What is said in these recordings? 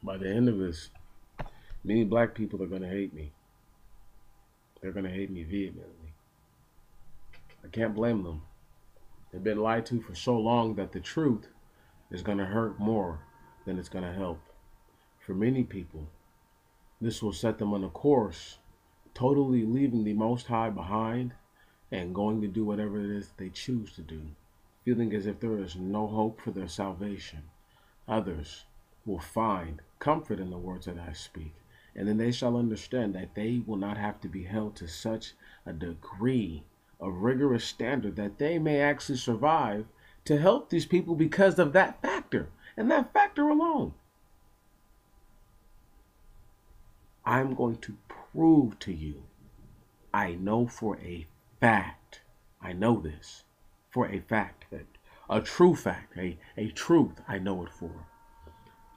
By the end of this, many black people are going to hate me. They're going to hate me vehemently. I can't blame them. They've been lied to for so long that the truth is going to hurt more than it's going to help. For many people, this will set them on a course, totally leaving the Most High behind and going to do whatever it is they choose to do, feeling as if there is no hope for their salvation. Others will find comfort in the words that I speak, and then they shall understand that they will not have to be held to such a degree of rigorous standard that they may actually survive to help these people because of that factor, and that factor alone. I'm going to prove to you, I know for a fact, I know this for a fact, that a true fact, a truth I know it for,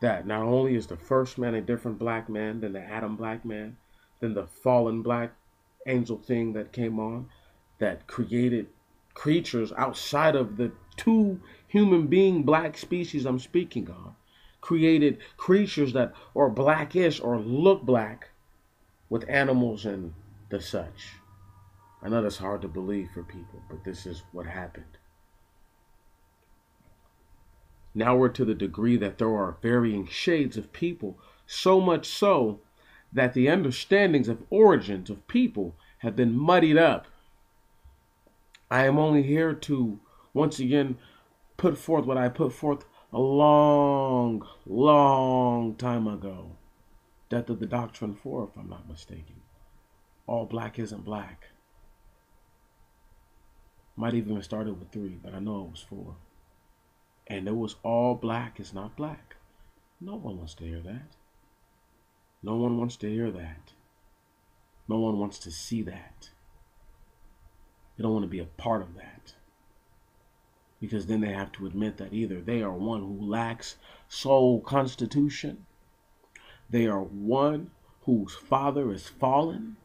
that not only is the first man a different black man than the Adam black man, than the fallen black angel thing that came on, that created creatures outside of the two human being black species I'm speaking of, created creatures that are blackish or look black with animals and the such. I know that's hard to believe for people, but this is what happened. Now we're to the degree that there are varying shades of people, so much so that the understandings of origins of people have been muddied up. I am only here to once again put forth what I put forth a long, long time ago. Death of the Doctrine 4, if I'm not mistaken. All black isn't black. Might even have started with 3, but I know it was 4. And it was all black is not black. No one wants to hear that. No one wants to hear that. No one wants to see that. They don't want to be a part of that. Because then they have to admit that either they are one who lacks soul constitution, they are one whose father is fallen,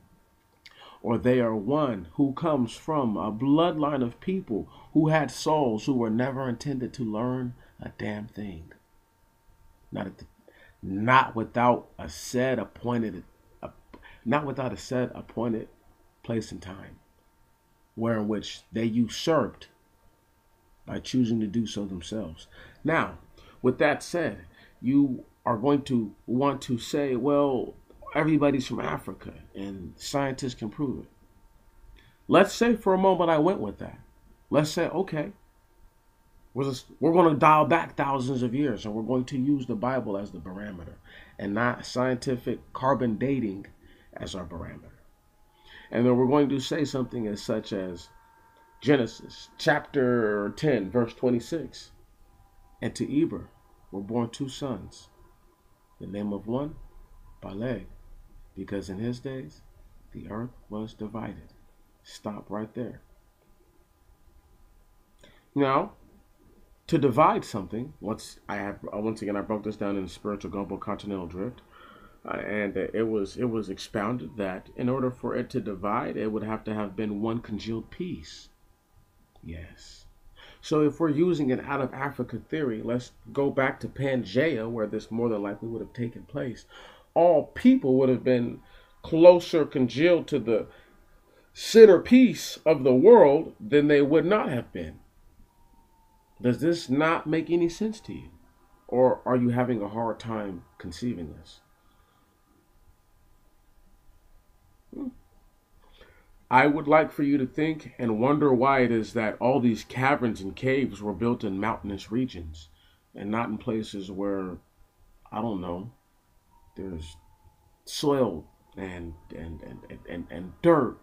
or they are one who comes from a bloodline of people who had souls who were never intended to learn a damn thing. Not without a set appointed place and time, where in which they usurped by choosing to do so themselves. Now, with that said, you are going to want to say, well, everybody's from Africa and scientists can prove it. Let's say for a moment I went with that. Let's say, okay, we're going to dial back thousands of years and we're going to use the Bible as the barometer and not scientific carbon dating as our barometer. And then we're going to say something as such as Genesis chapter 10, verse 26. And to Eber were born 2 sons. The name of one, Peleg, because in his days the earth was divided. Stop right there. Now, to divide something, once again I broke this down in spiritual gumbo continental drift, and it was expounded that in order for it to divide, it would have to have been one congealed piece. Yes. So if we're using an out of Africa theory, let's go back to Pangea, where this more than likely would have taken place. All people would have been closer congealed to the centerpiece of the world than they would not have been. Does this not make any sense to you? Or are you having a hard time conceiving this? I would like for you to think and wonder why it is that all these caverns and caves were built in mountainous regions and not in places where, I don't know, there's soil and dirt,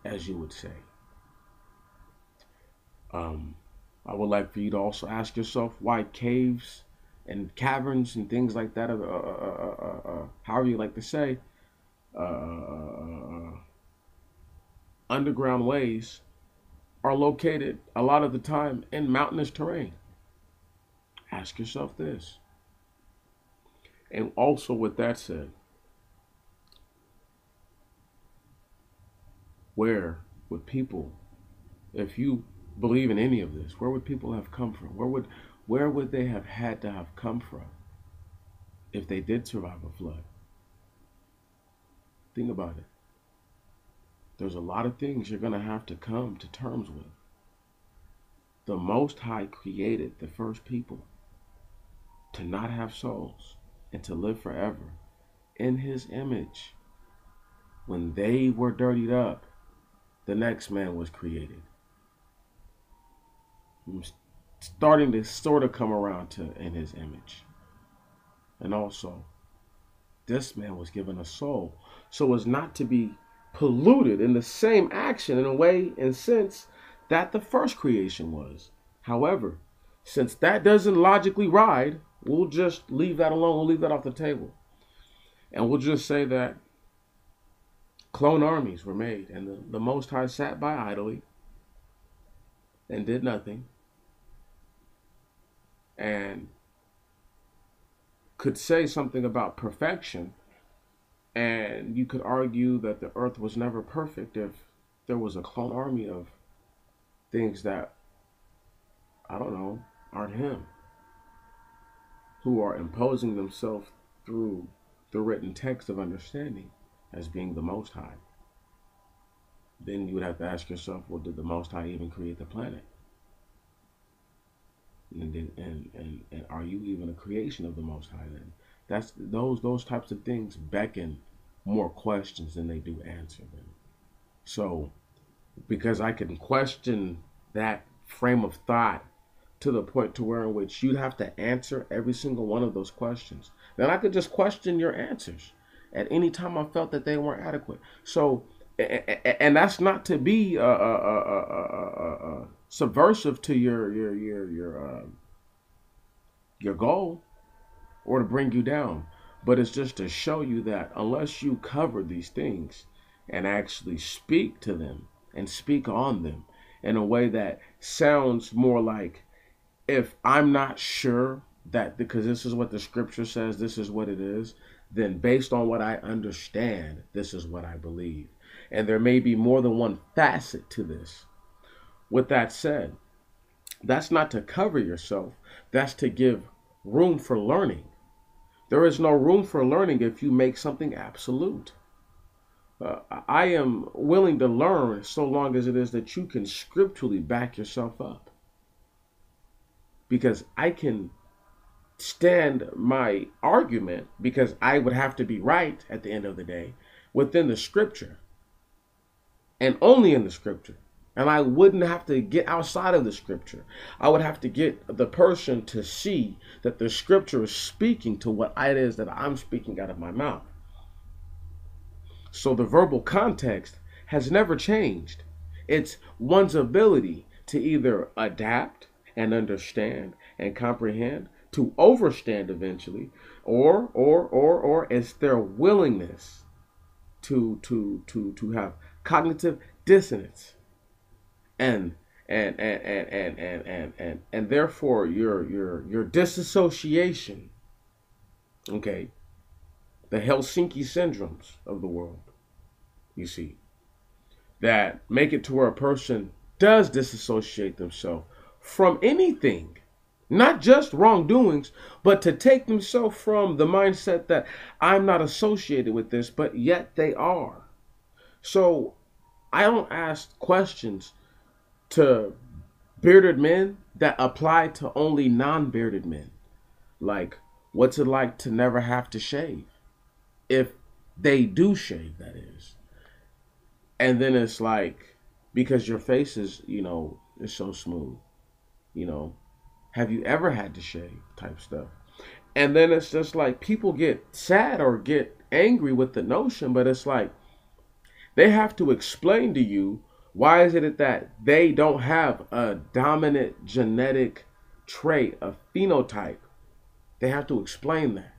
as you would say. I would like for you to also ask yourself why caves and caverns and things like that, however you like to say, underground ways are located a lot of the time in mountainous terrain. Ask yourself this. And also with that said, where would people, if you believe in any of this, where would people have come from? Where would they have had to have come from if they did survive a flood. Think about it. There's a lot of things you're going to have to come to terms with. The Most High created the first people to not have souls and to live forever in His image. When they were dirtied up, the next man was created. I'm starting to sort of come around to in His image. And also, this man was given a soul, so as not to be polluted in the same action in a way and sense that the first creation was. However, since that doesn't logically ride, we'll just leave that alone. We'll leave that off the table. And we'll just say that clone armies were made, and the Most High sat by idly and did nothing, and could say something about perfection, and you could argue that the earth was never perfect if there was a clone army of things that, I don't know, aren't Him, who are imposing themselves through the written text of understanding as being the Most High. Then you would have to ask yourself, well, did the Most High even create the planet? And are you even a creation of the Most High then? That's those types of things beckon more questions than they do answer them. So, because I can question that frame of thought to the point to where in which you'd have to answer every single one of those questions, then I could just question your answers at any time I felt that they weren't adequate. So, and that's not to be subversive to your goal or to bring you down, but it's just to show you that unless you cover these things and actually speak to them and speak on them in a way that sounds more like, if I'm not sure that because this is what the scripture says, this is what it is, then based on what I understand, this is what I believe. And there may be more than one facet to this. With that said, that's not to cover yourself. That's to give room for learning. There is no room for learning if you make something absolute. I am willing to learn so long as it is that you can scripturally back yourself up. Because I can stand my argument, because I would have to be right at the end of the day, within the scripture. And only in the scripture. And I wouldn't have to get outside of the scripture. I would have to get the person to see that the scripture is speaking to what it is that I'm speaking out of my mouth. So the verbal context has never changed. It's one's ability to either adapt and understand and comprehend, to overstand eventually, or it's their willingness to have cognitive dissonance. And therefore your disassociation, okay, the Helsinki syndromes of the world, you see, that make it to where a person does disassociate themselves from anything, not just wrongdoings, but to take themselves from the mindset that I'm not associated with this, but yet they are. So I don't ask questions to bearded men that apply to only non-bearded men. Like, what's it like to never have to shave? If they do shave, that is. And then it's like, because your face is, is so smooth, have you ever had to shave type stuff? And then it's just like, people get sad or get angry with the notion, but it's like, they have to explain to you, why is it that they don't have a dominant genetic trait, a phenotype? They have to explain that.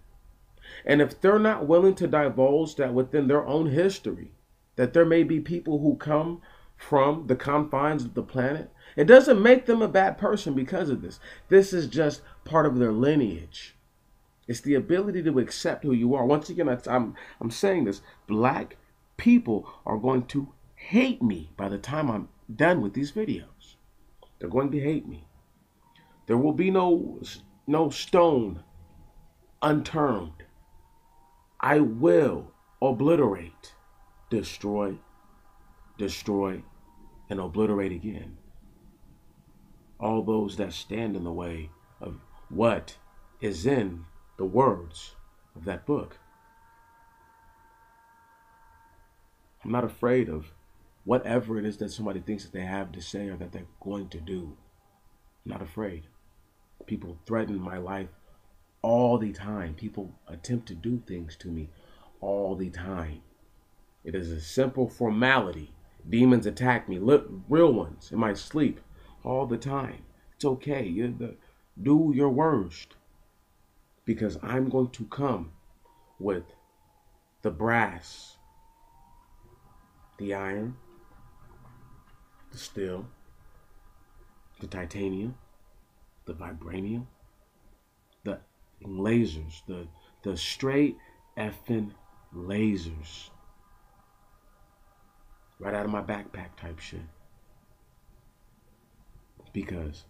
And if they're not willing to divulge that within their own history, that there may be people who come from the confines of the planet, it doesn't make them a bad person because of this. This is just part of their lineage. It's the ability to accept who you are. Once again, I'm saying this, black people are going to hate me by the time I'm done with these videos. They're going to hate me. There will be no stone unturned I will obliterate, destroy, destroy, and obliterate again all those that stand in the way of what is in the words of that book. I'm not afraid of whatever it is that somebody thinks that they have to say or that they're going to do. I'm not afraid. People threaten my life all the time. People attempt to do things to me all the time. It is a simple formality. Demons attack me, real ones, in my sleep all the time. It's okay. Do your worst. Because I'm going to come with the brass, the iron, the steel, the titanium, the vibranium, the lasers, the straight effing lasers. Right out of my backpack type shit. Because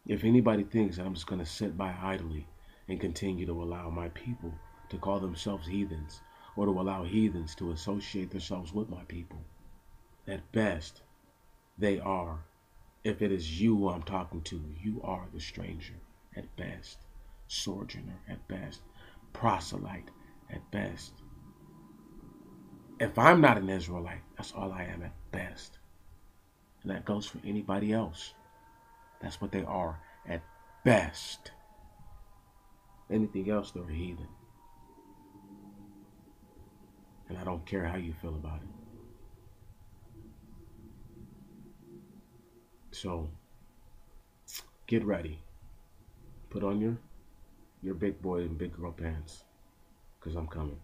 if anybody thinks that I'm just going to sit by idly and continue to allow my people to call themselves heathens or to allow heathens to associate themselves with my people, at best, they are. If it is you who I'm talking to, you are the stranger at best, sojourner at best, proselyte at best. If I'm not an Israelite, that's all I am at best. And that goes for anybody else. That's what they are at best. Anything else, they're a heathen. And I don't care how you feel about it. So, get ready. Put on your big boy and big girl pants. Because I'm coming.